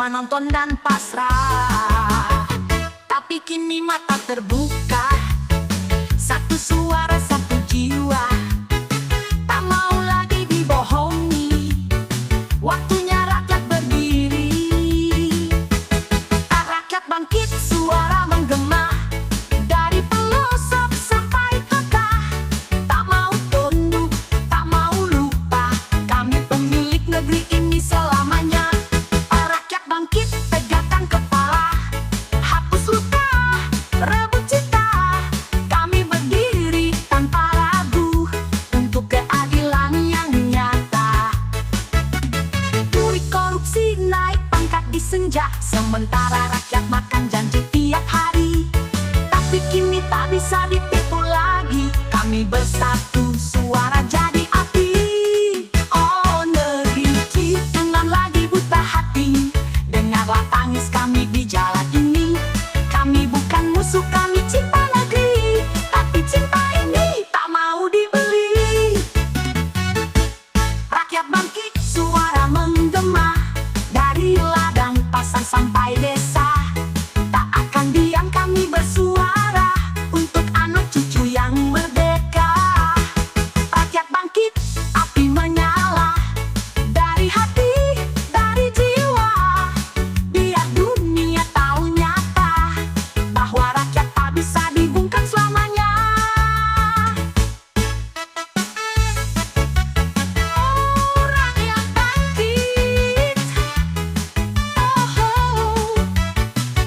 cuma nonton dan pasrah. Tapi kini mata terbuka, satu suara satu jiwa, tak mau lagi dibohongi. Waktunya rakyat berdiri. Rakyat bangkit, suara menggema dari pelosok sampai kota. Tak mau tunduk, tak mau lupa, kami pemilik negeri ini selamanya. Rakyat bangkit, tegakkan kepala, hapus luka, rebut cita. Kami berdiri tanpa ragu untuk keadilan yang nyata. Duit korupsi naik pangkat di senja, sementara rakyat makan janji tiap hari. Tapi kini tak bisa ditipu lagi, kami bersatu, suara jadi api. Oh negeri, jangan lagi buta hati, dengarlah tangis kami di jalan ini. Kami bukan musuh, kami cinta negeri, tapi cinta ini tak mau dibeli. Rakyat bangkit, suara menggema dari ladang pasar sampai desa. Tak akan diam, kami bersuara untuk anak cucu yang merdeka. Rakyat bangkit, api menyala dari hati, dari jiwa. Biar dunia tahu nyata bahwa rakyat tak bisa dibungkam selamanya. Oh, rakyat bangkit. Oh,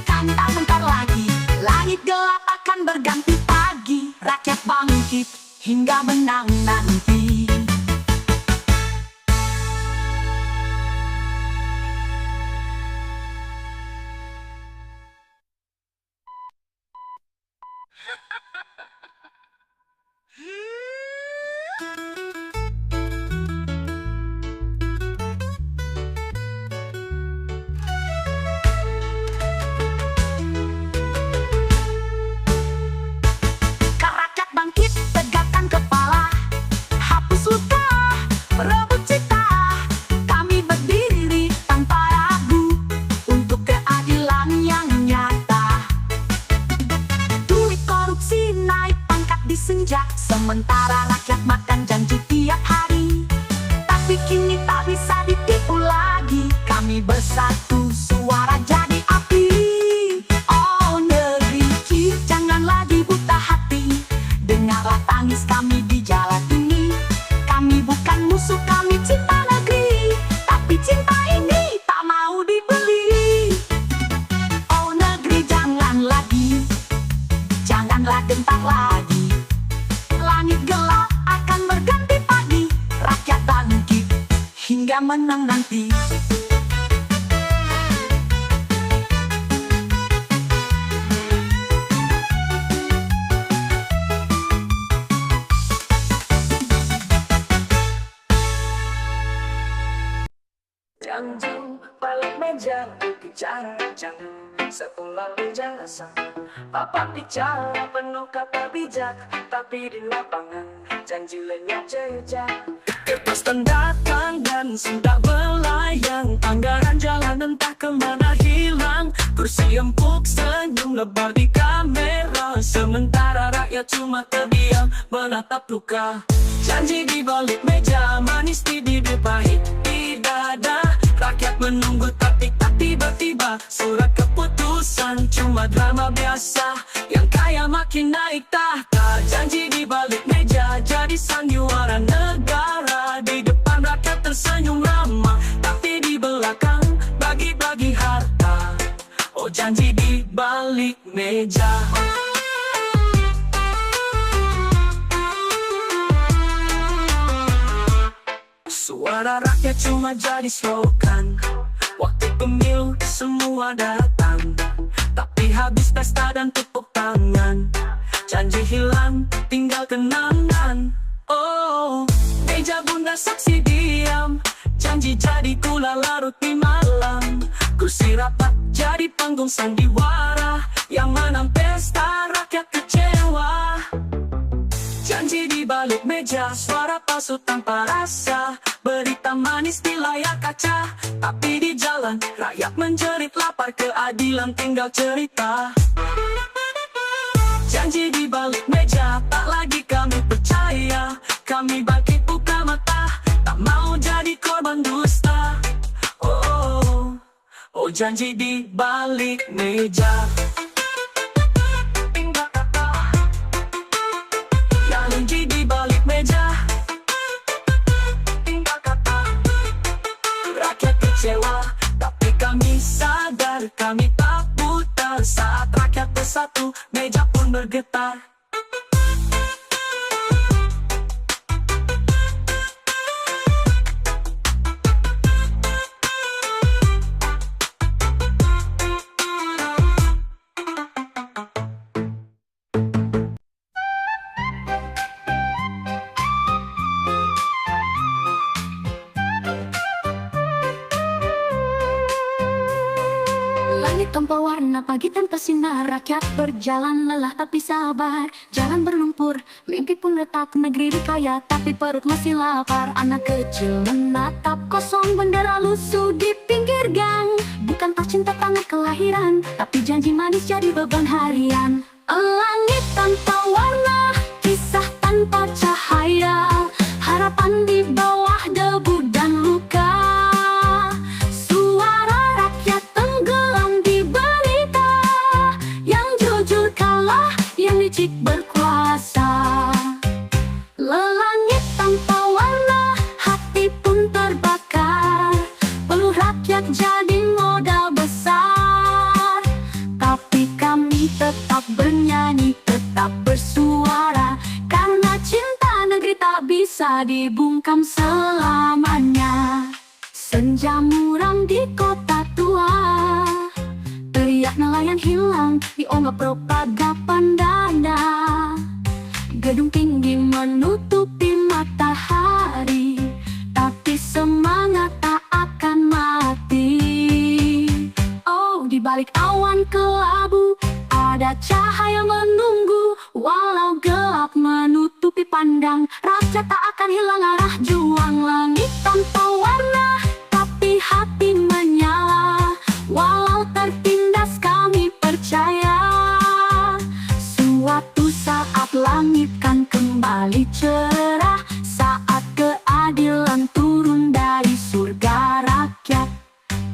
kan tak bentar lagi langit gelap akan berganti pagi. Rakyat bangkit hingga menang nanti. Rakyat bangkit, tegakkan kepala, hapus luka, rebut cita. Kami berdiri tanpa ragu untuk keadilan yang nyata. Duit korupsi naik pangkat di senja, sementara rakyat makan janji tiap hari. Tapi kini tak bisa ditipu lagi, kami bersatu, suara jadi api. Oh negeri, jangan lagi buta hati, dengarlah tangis kami di jalan ini. Kami bukan musuh, kami cinta negeri, tapi cinta ini tak mau dibeli. Oh negeri, jangan lagi, janganlah gentar lagi. Langit gelap akan berganti pagi. Rakyat bangkit hingga menang nanti. Jangan balik meja bicara, jangan sekolah ijazah. Papan bicara penuh kata bijak, tapi di lapangan janji lenyap jejak. Kertas datang dan sudah belayang, anggaran jalan entah kemana hilang. Kursi empuk senyum lebar di kamera, sementara rakyat cuma terdiam menatap luka. Janji di balik meja, manis di bibir, pahit di dada. Rakyat menunggu tapi tak tiba-tiba surat keputusan, cuma drama biasa. Yang kaya makin naik tahta, janji di balik meja jadi sandiwara negara. Di depan rakyat tersenyum ramah, tapi di belakang bagi-bagi harta. Oh janji di balik meja. Suara rakyat cuma jadi slogan, waktu pemilu semua datang. Tapi habis pesta dan tepuk tangan, janji hilang tinggal kenangan. Oh, meja bunda saksi diam, janji jadi gula larut di malam. Kursi rapat jadi panggung sandiwara, yang menang pesta rakyat kecewa. Janji di balik meja meja, suara palsu tanpa rasa, berita manis di layar kaca, tapi di jalan rakyat menjerit lapar, keadilan tinggal cerita. Janji di balik meja, tak lagi kami percaya, kami bangkit buka mata, tak mau jadi korban dusta. Oh, oh, oh, janji di balik meja. Janji di balik meja, tinggal kata. Rakyat kecewa, tapi kami sadar, kami tak buta. Saat rakyat bersatu, meja pun bergetar. Langit tanpa warna, pagi tanpa sinar, rakyat berjalan lelah tapi sabar. Jalan berlumpur, mimpi pun retak, negeri kaya tapi perut masih lapar. Anak kecil menatap kosong, bendera lusuh di pinggir gang. Bukan tak cinta tanah kelahiran, tapi janji manis jadi beban harian. Langit tanpa warna, kisah tanpa cahaya, harapan di bawah debu dan luka. Licik berkuasa. Langit tanpa warna, hati pun terbakar. Peluh rakyat jadi modal besar, tapi kami tetap bernyanyi, tetap bersuara, karena cinta negeri tak bisa dibungkam selamanya. Senja muram di kota tua, teriak nelayan hilang di ombak propaganda. Gedung tinggi menutupi matahari, tapi semangat tak akan mati. Oh, di balik awan kelabu ada cahaya menunggu. Walau gelap menutupi pandang, rakyat tak akan hilang arah juang. Langit tanpa warna, tapi hati menyala. Walau tertindas kami percaya, suatu saat langit kan kembali cerah, saat keadilan turun dari surga rakyat.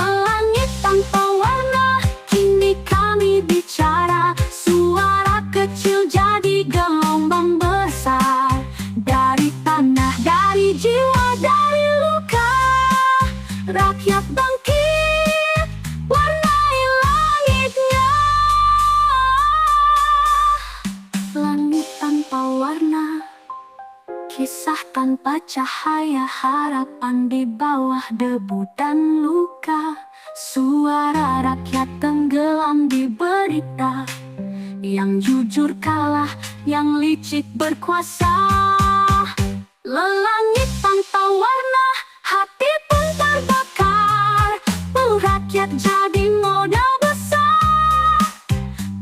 Langit tanpa warna, kini kami bicara, suara kecil jadi gelombang besar. Dari tanah, dari jiwa, dari luka, rakyat bangkit, warnai langitnya. Langit tanpa warna, kisah tanpa cahaya, harapan di bawah debu dan luka. Suara rakyat tenggelam di berita, yang jujur kalah, yang licik berkuasa. Langit tanpa warna, hati pun terbakar. Peluh rakyat jadi modal besar,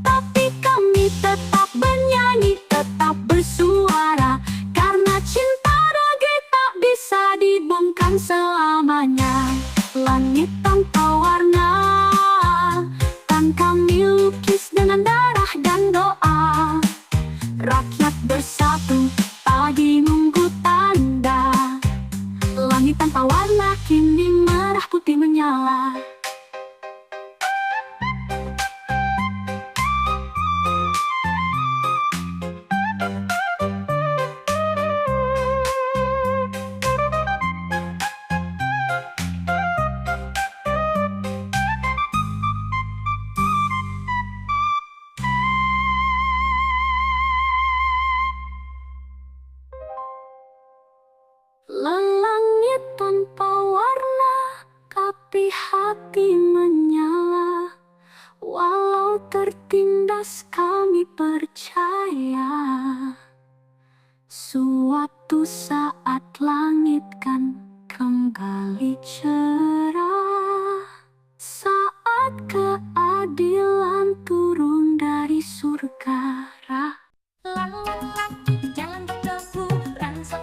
tapi kami tetap bernyanyi, tetap bersuara, karena cinta negeri tak bisa dibungkam selamanya. Langit tanpa warna, kan kami lukis dengan darah dan doa. Rakyat bersatu, pagi nunggu tanda. Langit tanpa warna, kini merah putih menyala. Langit tanpa warna, tapi hati menyala. Walau tertindas kami percaya, suatu saat langit kan kembali cerah, saat keadilan turun dari surga. Jalan berdebu, ransel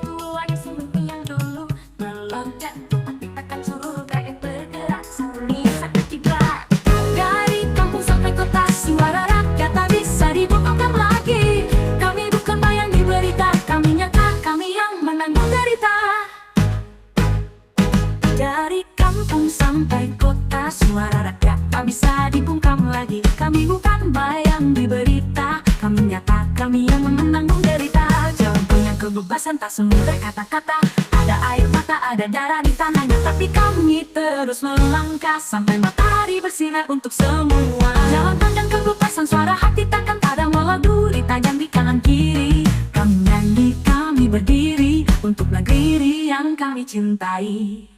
Kami bukan bayang di berita, kami nyata, kami yang mengenang menderita. Jalan punya kebebasan tak semudah kata-kata. Ada air mata, ada darah di tanahnya, tapi kami terus melangkah sampai matahari bersinar untuk semua. Jalan panjang kebebasan, suara hati takkan pada meloduri tajam di kanan kiri. Kami nyanyi, kami berdiri untuk negeri yang kami cintai.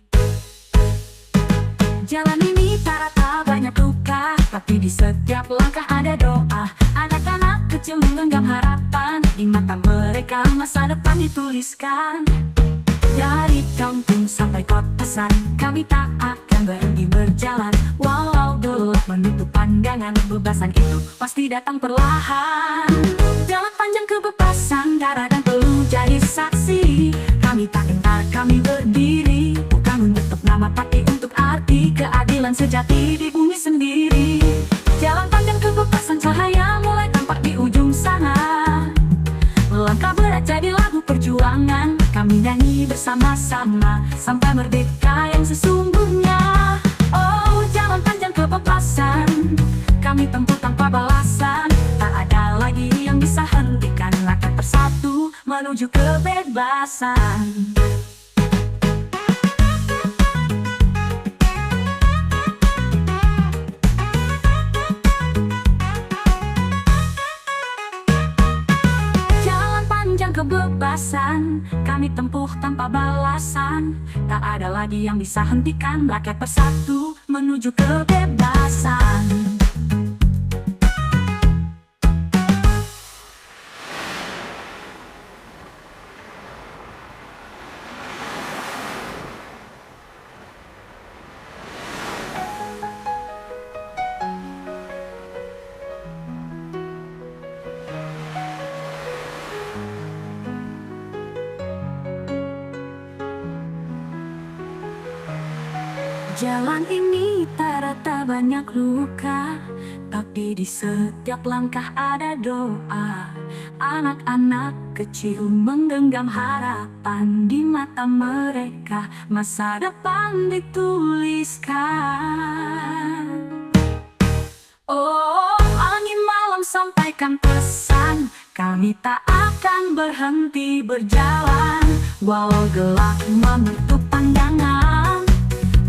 Jalan ini tak rata banyak luka, tapi di setiap langkah ada doa. Anak-anak kecil menggenggam harapan, di mata mereka masa depan dituliskan. Dari kampung sampai kota besar, kami tak akan berhenti berjalan. Walau gelap menutup pandangan, kebebasan itu pasti datang perlahan. Jalan panjang kebebasan, darah dan peluh jadi saksi. Kami tak gentar, kami berdiri, bukan untuk nama tapi untuk arti keadilan sejati di bumi sendiri. Jalan panjang kebebasan, cahaya mulai tampak di ujung sana. Langkah berat jadi lagu perjuangan, kami nyanyi bersama-sama sampai merdeka yang sesungguhnya. Oh, jalan panjang kebebasan, kami tempuh tanpa balasan. Tak ada lagi yang bisa hentikan, langkah bersatu menuju kebebasan. Kebebasan, kami tempuh tanpa balasan. Tak ada lagi yang bisa hentikan, rakyat bersatu menuju kebebasan. Jalan ini tak rata banyak luka, tapi di setiap langkah ada doa. Anak-anak kecil menggenggam harapan, di mata mereka masa depan dituliskan. Oh, angin malam sampaikan pesan, kami tak akan berhenti berjalan. Walau gelap menutup pandangan,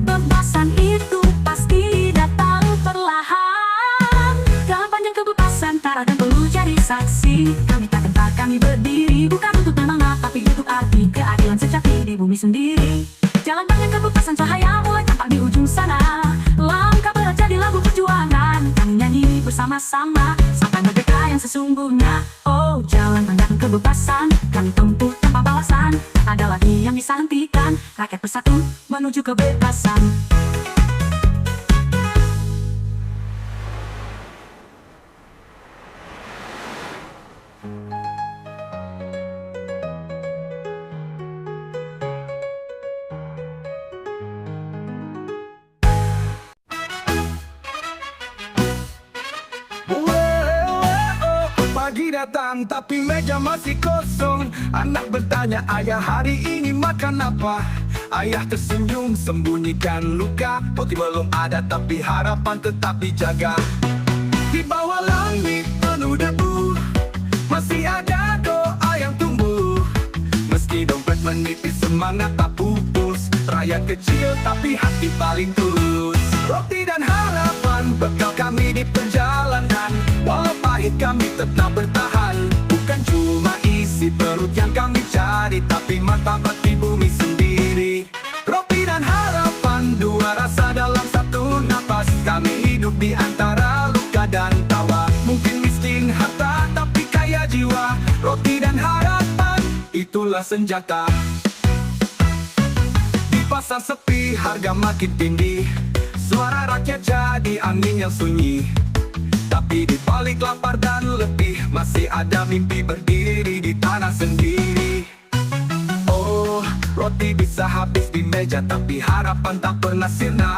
kebebasan itu pasti datang perlahan. Jalan panjang kebebasan, darah dan peluh jadi saksi. Kami tak gentar, kami berdiri, bukan untuk semangat tapi untuk arti keadilan sejati di bumi sendiri. Jalan panjang kebebasan, cahaya mulai tampak di ujung sana. Langkah berat jadi lagu perjuangan, kami nyanyi bersama-sama sampai merdeka yang sesungguhnya. Oh, jalan panjang kebebasan, kami tempuh tanpa balasan. Tak ada lagi yang bisa hentikan, rakyat bersatu menuju kebebasan. Pagi datang tapi meja masih kosong. Anak bertanya, ayah hari ini makan apa? Ayah tersenyum sembunyikan luka. Roti belum ada tapi harapan tetap dijaga. Di bawah langit penuh debu, masih ada doa yang tumbuh. Meski dompet menipis semangat tak pupus. Rakyat kecil tapi hati paling tulus. Roti dan harapan bekal kami di perjalanan. Walau pahit kami tetap bertahan. Bukan cuma isi perut yang kami cari, tapi martabat di bumi sendiri. Roti dan harapan, dua rasa dalam satu napas. Kami hidup di antara luka dan tawa. Mungkin miskin harta tapi kaya jiwa. Roti dan harapan, itulah senjata. Di pasar sepi harga makin tinggi, suara rakyat jadi angin yang sunyi. Tapi di balik lapar dan letih, masih ada mimpi berdiri di tanah sendiri. Oh, roti bisa habis di meja, tapi harapan tak pernah sirna.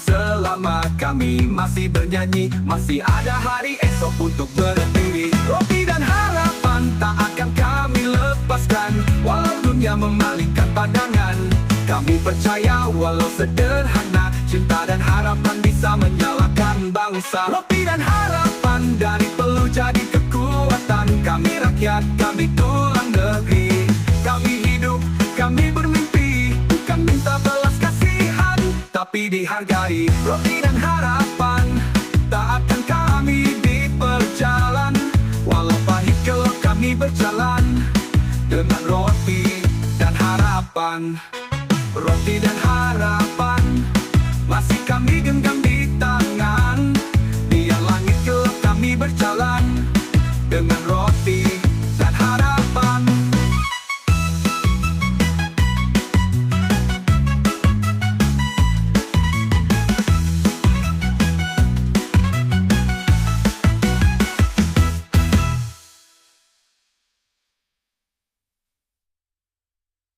Selama kami masih bernyanyi, masih ada hari esok untuk berdiri. Roti dan harapan tak akan kami lepaskan, walau dunia memalingkan pandangan. Kami percaya walau sederhana, cinta dan harapan bisa menyalakan bangsa. Roti dan harapan dari Peluh jadi kekuatan. Kami rakyat, kami tulang negeri. Kami hidup, kami bermimpi. Bukan minta belas kasihan, tapi dihargai. Roti dan harapan tak akan kami di perjalanan. Walau pahit kalau kami berjalan dengan roti dan harapan. Roti dan harapan masih kami genggam di tangan. Biar langit gelap kami berjalan dengan roti dan harapan.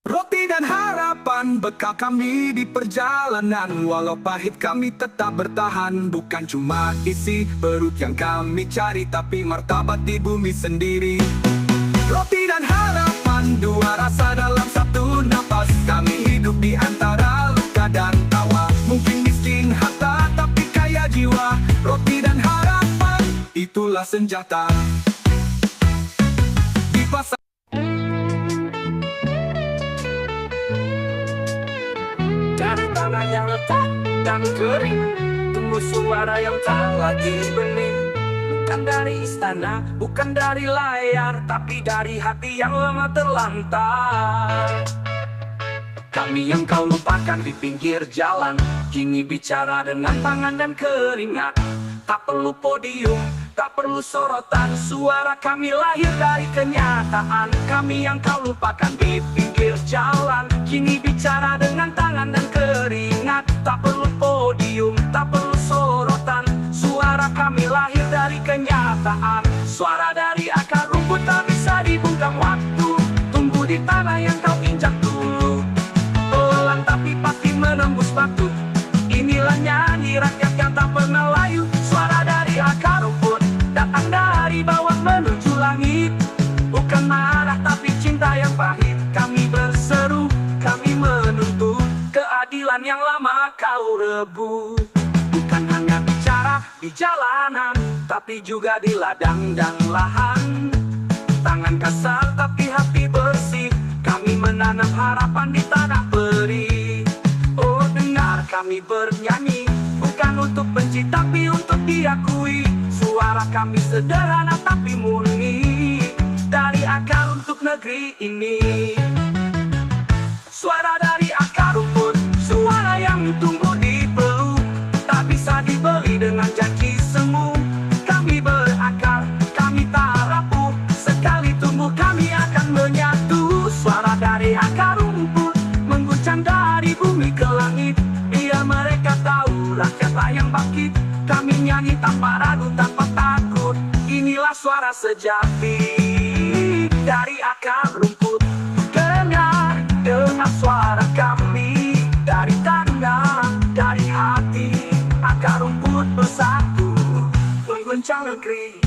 Roti dan harapan bekal kami di perjalanan. Walau pahit kami tetap bertahan. Bukan cuma isi perut yang kami cari, tapi martabat di bumi sendiri. Roti dan harapan, dua rasa dalam satu napas. Kami hidup di antara luka dan tawa. Mungkin miskin harta tapi kaya jiwa. Roti dan harapan, itulah senjata di pasar. Dari tanah yang retak dan kering, tumbuh suara yang tak lagi bening. Bukan dari istana, bukan dari layar, tapi dari hati yang lama terlantar. Kami yang kau lupakan di pinggir jalan, kini bicara dengan tangan dan keringat. Tak perlu podium, tak perlu sorotan, suara kami lahir dari kenyataan. Kami yang kau lupakan di pinggir jalan, kini bicara dengan tangan dan keringat. Tak perlu podium, tak perlu sorotan, suara kami lahir dari kenyataan. Suara dari akar rumput tak bisa dibungkam waktu, tumbuh di tanah yang kau injak dulu. Pelan tapi pasti menembus batu, inilah nyanyi rakyat yang tak pernah layu. Suara dari akar rumput datang dari bawah menuju langit. Bukan marah tapi cinta yang pahit. Kami berseru, kami menuntut keadilan yang lama kau rebut. Bukan hanya bicara di jalanan, tapi juga di ladang dan lahan. Tangan kasar tapi hati bersih, kami menanam harapan di tanah perih. Oh dengar kami bernyanyi, bukan untuk benci tapi untuk diakui. Suara kami sederhana tapi murni, dari akar untuk negeri ini. Suara dari akar rumput, suara yang tumbuh di Peluh, tak bisa dibeli dengan janji semu. Kami berakar, kami tak rapuh, sekali tumbuh kami akan menyatu. Suara dari akar rumput mengguncang dari bumi ke langit. Biar mereka tahu rakyatlah yang bangkit. Kami nyanyi tanpa ragu, tanpa takut. Inilah suara sejati dari akar rumput. Dengar suara kami dari tanah, dari hati. Akar rumput bersatu mengguncang negeri.